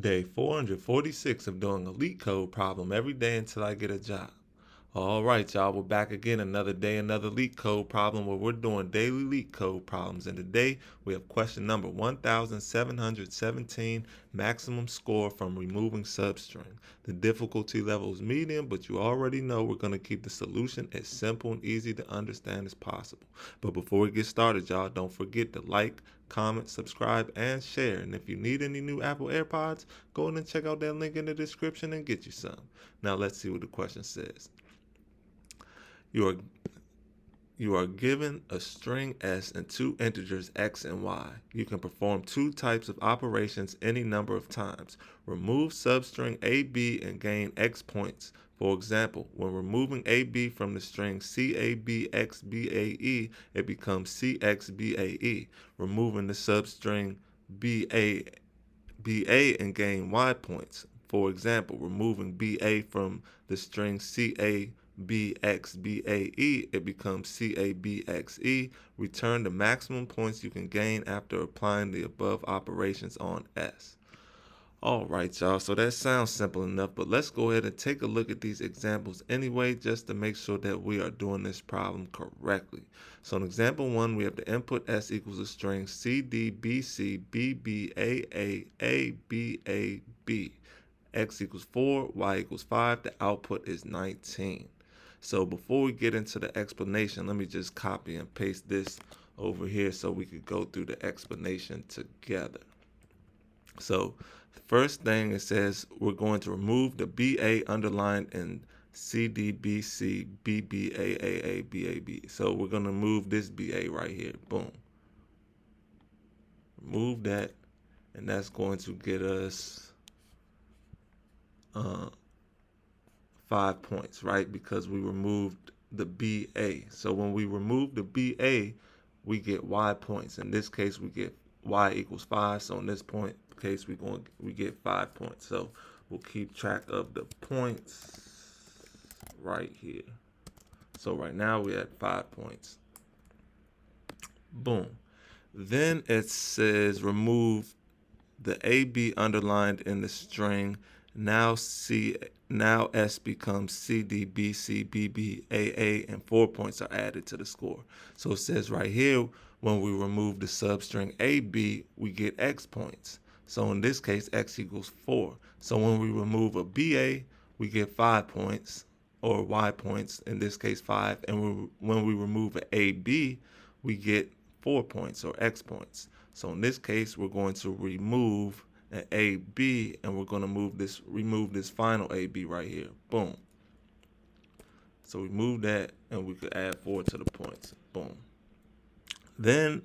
Day 446 of doing a LeetCode problem every day until I get a job. All right, y'all, we're back again. Another day, another LeetCode problem where we're doing daily LeetCode problems. And today we have question number 1717, maximum score from removing substring. The difficulty level is medium, but you already know we're going to keep the solution as simple and easy to understand as possible. But before we get started, y'all, don't forget to like, comment, subscribe, and share. And if you need any new Apple AirPods, go ahead and check out that link in the description and get you some. Now let's see what the question says. You are given a string S and two integers x and y. You can perform two types of operations any number of times. Remove substring AB and gain x points. For example, when removing AB from the string CABXBAE, it becomes CXBAE. Removing the substring BA and gain y points. For example, removing BA from the string CABXBAE, it becomes CABXE. Return the maximum points you can gain after applying the above operations on S. All right, y'all, so that sounds simple enough, but let's go ahead and take a look at these examples anyway, just to make sure that we are doing this problem correctly. So in example 1, we have the input S equals a string CDBCBBAAABAB. X equals 4, Y equals 5, the output is 19. So before we get into the explanation, let me just copy and paste this over here so we could go through the explanation together. So the first thing it says we're going to remove the BA underlined in CDBC BBAAABAB. So we're going to move this BA right here. Boom. Remove that, and that's going to get us 5 points, right? Because we removed the BA. So when we remove the BA, we get Y points. In this case, we get Y equals 5. So in this case, we get 5 points. So we'll keep track of the points right here. So right now we're at 5 points. Boom. Then it says remove the AB underlined in the string. Now S becomes CDBCBBAA, and 4 points are added to the score. So it says right here, when we remove the substring AB, we get X points. So in this case, X equals 4. So when we remove a BA, we get 5 points, or Y points, in this case 5. And when we remove an AB, we get 4 points, or X points. So in this case, we're going to remove an AB, and we're going to remove this final AB right here. Boom. So we move that, and we could add 4 to the points. Boom. Then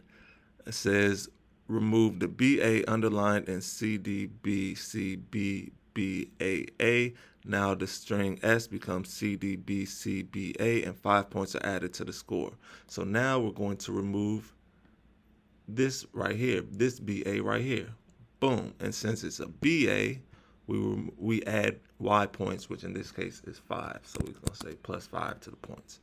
it says remove the BA underlined in CDBCBBAA. Now the string S becomes CDBCBA, and 5 points are added to the score. So now we're going to remove this right here, this BA right here. Boom. And since it's a BA, we add Y points, which in this case is 5. So we're going to say plus 5 to the points.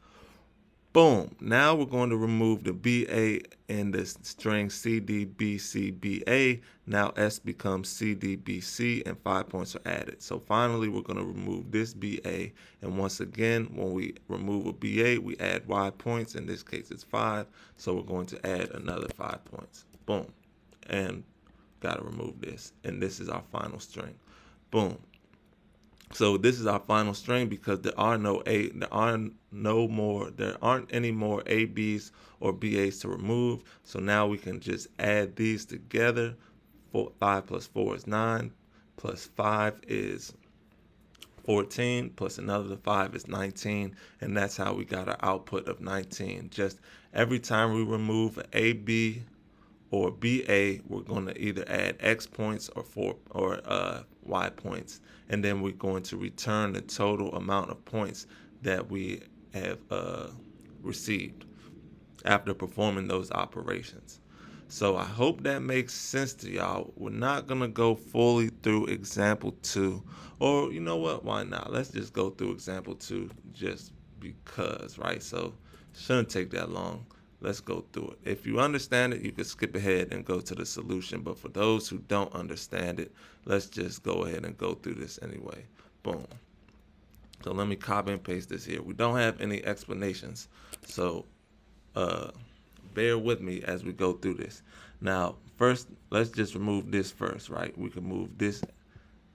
Boom. Now we're going to remove the BA in the string CDBCBA. Now S becomes CDBC, and 5 points are added. So finally, we're going to remove this BA. And once again, when we remove a BA, we add Y points. In this case, it's 5. So we're going to add another 5 points. Boom. And got to remove this. And this is our final string. Boom. So this is our final string because there aren't any more ABs or BAs to remove. So now we can just add these together. 5 plus 4 is 9, plus 5 is 14, plus another 5 is 19, and that's how we got our output of 19. Just every time we remove an AB or BA, we're going to either add X points or Y points, and then we're going to return the total amount of points that we have received after performing those operations. So I hope that makes sense to y'all. We're not going to go fully through example 2, or you know what, why not? Let's just go through example 2 just because, right? So shouldn't take that long. let's go through it. If you understand it, you can skip ahead and go to the solution. But for those who don't understand it, let's just go ahead and go through this anyway. Boom. So let me copy and paste this here. We don't have any explanations, so bear with me as we go through this. Now, first, let's just remove this first, right? We can move this.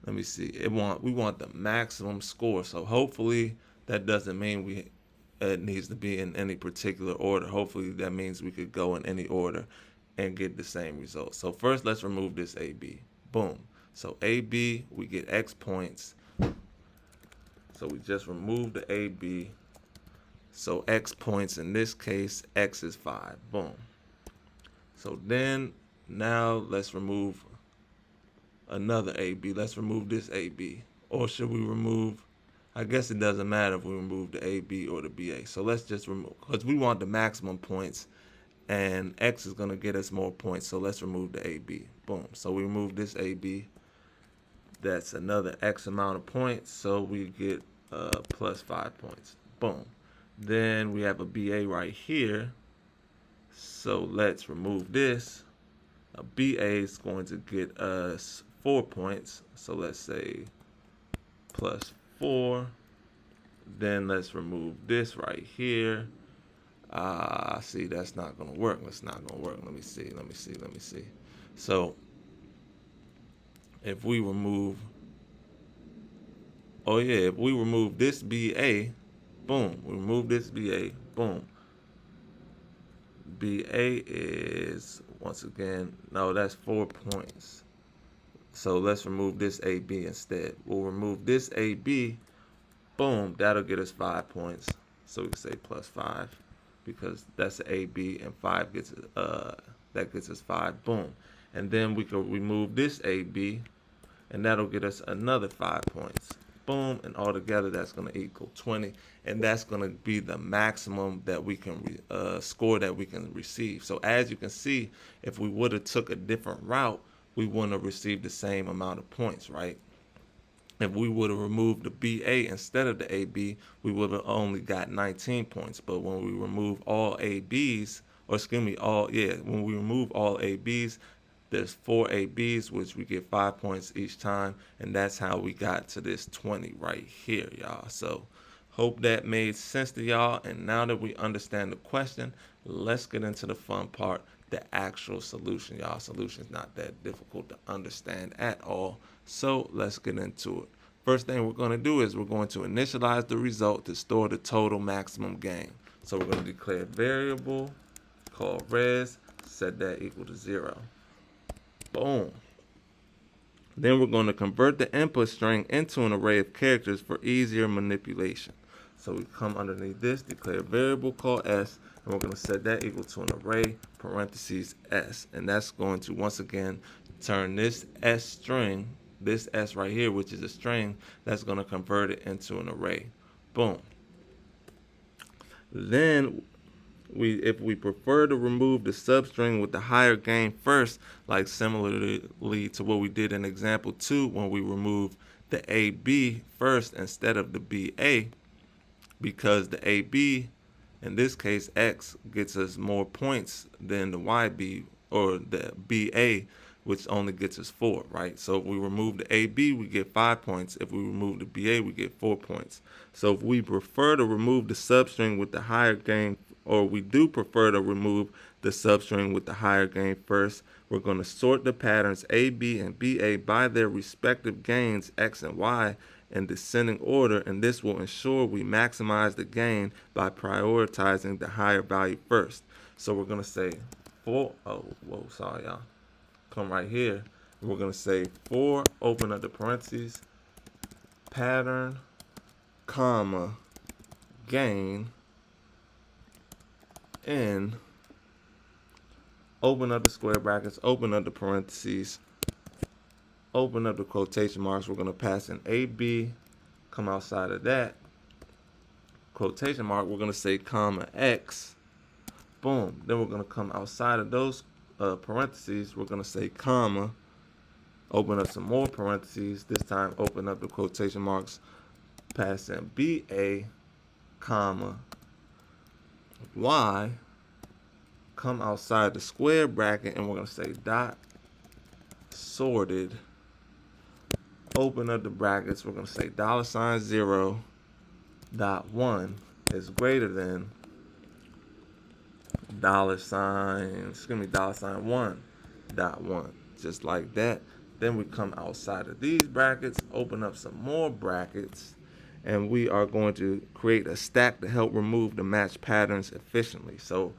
Let me see. We want the maximum score. So hopefully that doesn't mean it needs to be in any particular order. Hopefully that means we could go in any order and get the same result. So first, let's remove this AB. Boom. So AB, we get X points. So we just remove the AB. So X points, in this case, X is 5. Boom. So then, now let's remove another AB. Let's remove this AB. Or should we remove, I guess it doesn't matter if we remove the AB or the BA. So let's just remove, because we want the maximum points, and X is going to get us more points. So let's remove the AB. Boom. So we remove this AB. That's another X amount of points. So we get plus 5 points. Boom. Then we have a BA right here. So let's remove this. A BA is going to get us 4 points. So let's say plus 4. Then let's remove this right here. See, that's not going to work. That's not going to work. Let me see. So if we remove, if we remove this BA, boom, we remove this BA, boom. BA is, once again, no, that's 4 points. So let's remove this AB instead. We'll remove this AB, boom, that'll get us 5 points. So we can say plus 5 because that's an AB, and 5 gets that gets us 5, boom. And then we can remove this AB, and that'll get us another 5 points. Boom, and altogether that's going to equal 20, and that's going to be the maximum that we can score that we can receive. So as you can see, if we would have took a different route, we wouldn't have received the same amount of points, right? If we would have removed the BA instead of the AB, we would have only got 19 points. But when we remove all ABs, when we remove all ABs, there's 4 ABs, which we get 5 points each time, and that's how we got to this 20 right here, y'all. So hope that made sense to y'all. And now that we understand the question, let's get into the fun part, the actual solution, y'all. Solution's not that difficult to understand at all. So let's get into it. First thing we're going to do is we're going to initialize the result to store the total maximum gain. So we're going to declare a variable called res, set that equal to 0. Boom. Then we're going to convert the input string into an array of characters for easier manipulation. So we come underneath this, declare a variable called s, and we're going to set that equal to an array, parentheses s. And that's going to, once again, turn this s string, this s right here, which is a string, that's going to convert it into an array. Boom. Then if we prefer to remove the substring with the higher gain first, like similarly to what we did in example 2 when we removed the AB first instead of the BA, because the AB, in this case X, gets us more points than the YB or the BA, which only gets us 4, right? So if we remove the AB, we get 5 points. If we remove the BA, we get 4 points. So if we prefer to remove the substring with the higher gain, or we do prefer to remove the substring with the higher gain first, we're going to sort the patterns AB and BA by their respective gains, X and Y, in descending order, and this will ensure we maximize the gain by prioritizing the higher value first. So we're going to say come right here, and we're going to say for, open up the parentheses, pattern, comma, gain, in, open up the square brackets, open up the parentheses, open up the quotation marks. We're going to pass in AB, come outside of that, quotation mark, we're going to say comma X, boom. Then we're going to come outside of those parentheses, we're going to say comma, open up some more parentheses, this time open up the quotation marks, pass in BA, comma, Y, come outside the square bracket, and we're going to say dot sorted. Open up the brackets. We're going to say $0.1 is greater than $1.1, just like that. Then we come outside of these brackets, open up some more brackets, and we are going to create a stack to help remove the match patterns efficiently. So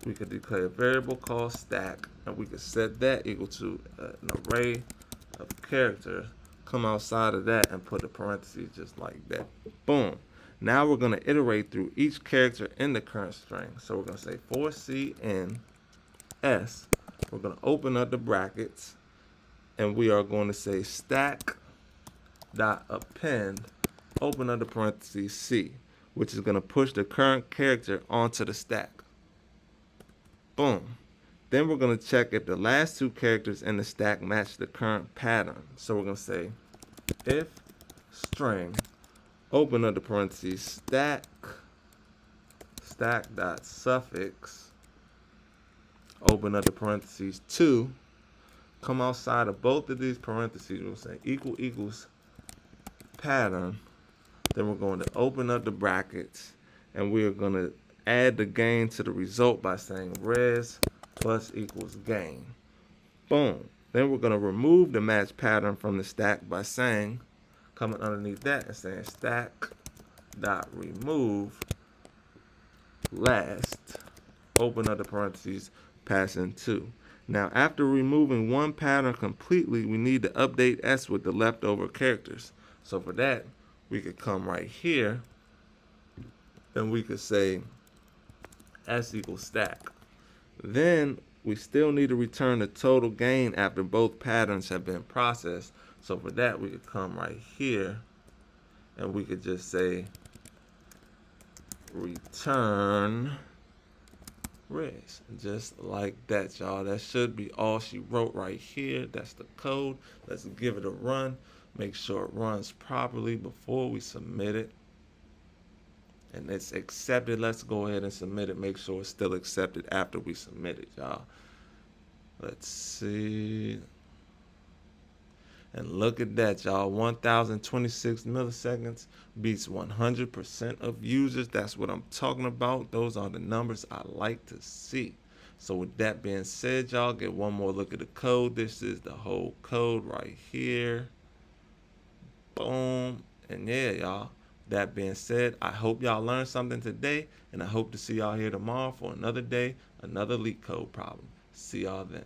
we could declare a variable called stack, and we could set that equal to an array of characters. Come outside of that and put a parentheses just like that. Boom. Now we're going to iterate through each character in the current string. So we're going to say for CNS, we're going to open up the brackets, and we are going to say stack dot append, open up the parentheses C, which is going to push the current character onto the stack. Boom. Then we're going to check if the last two characters in the stack match the current pattern. So we're going to say if string, open up the parentheses stack dot suffix, open up the parentheses 2, come outside of both of these parentheses, we'll say equals pattern. Then we're going to open up the brackets, and we are going to add the gain to the result by saying res plus equals gain. Boom. Then we're going to remove the match pattern from the stack by saying, coming underneath that and saying stack dot remove last, open up the parentheses, passing 2. Now, after removing one pattern completely, we need to update S with the leftover characters. So for that, we could come right here, and we could say S equals stack. Then we still need to return the total gain after both patterns have been processed. So for that, we could come right here, and we could just say return res, just like that, y'all. That should be all she wrote right here. That's the code. Let's give it a run. Make sure it runs properly before we submit it. And it's accepted. Let's go ahead and submit it. Make sure it's still accepted after we submit it, y'all. Let's see. And look at that, y'all. 1,026 milliseconds beats 100% of users. That's what I'm talking about. Those are the numbers I like to see. So with that being said, y'all, get one more look at the code. This is the whole code right here. Boom. And yeah, y'all. That being said, I hope y'all learned something today, and I hope to see y'all here tomorrow for another day, another LeetCode problem. See y'all then.